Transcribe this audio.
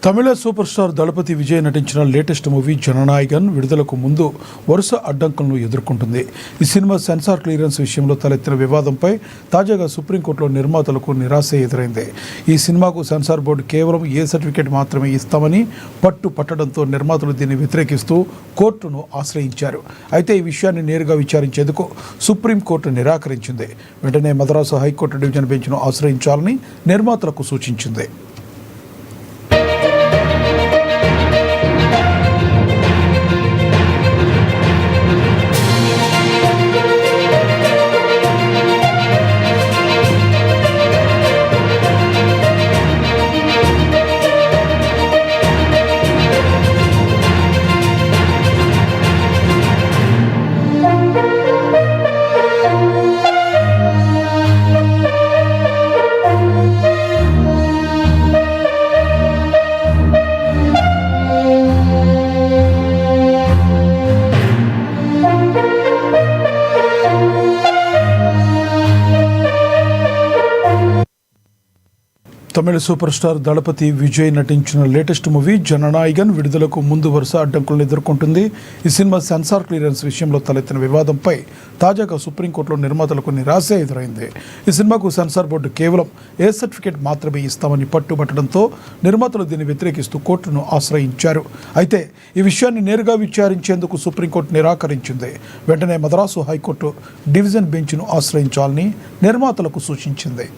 తమిళ super star దళపతి విజయ్ నటించిన latest movie Jana Nayagan విడుదలకు ముందు వరుస అడ్డంకులను ఎదుర్కొంటుంది. ఈ సినిమా సెన్సార్ క్లియరెన్స్ విషయంలో తలెత్తిన వివాదంపై తాజాగా సుప్రీంకోర్టులో నిర్మాతలకు నిరాశ ఎదురైంది. ఈ సినిమాకు సెన్సార్ బోర్డు కేవలం ఏ సర్టిఫికేట్ మాత్రమే ఇస్తామని పట్టడంతో నిర్మాతలు దీన్ని వ్యతిరేకిస్తూ కోర్టును ఆశ్రయించారు. అయితే ఈ విషయాన్ని నేరుగా విచారించేందుకు సుప్రీంకోర్టు నిరాకరించింది. వెంటనే మద్రాసు హైకోర్టు డివిజన్ బెంచ్ను ఆశ్రయించాలని నిర్మాతలకు సూచించింది. తమిళ సూపర్ స్టార్ దళపతి విజయ్ నటించిన లేటెస్ట్ మూవీ జననాయగన్ విడుదలకు ముందు వరుస అడ్డంకులను ఎదుర్కొంటుంది. ఈ సినిమా సెన్సార్ క్లియరెన్స్ విషయంలో తలెత్తిన వివాదంపై తాజాగా సుప్రీంకోర్టులో నిర్మాతలకు నిరాశ ఎదురైంది. ఈ సినిమాకు సెన్సార్ బోర్డు కేవలం ఏ సర్టిఫికేట్ మాత్రమే ఇస్తామని పట్టడంతో నిర్మాతలు దీన్ని వ్యతిరేకిస్తూ కోర్టును ఆశ్రయించారు. అయితే ఈ విషయాన్ని నేరుగా విచారించేందుకు సుప్రీంకోర్టు నిరాకరించింది. వెంటనే మద్రాసు హైకోర్టు డివిజన్ బెంచ్ను ఆశ్రయించాలని నిర్మాతలకు సూచించింది.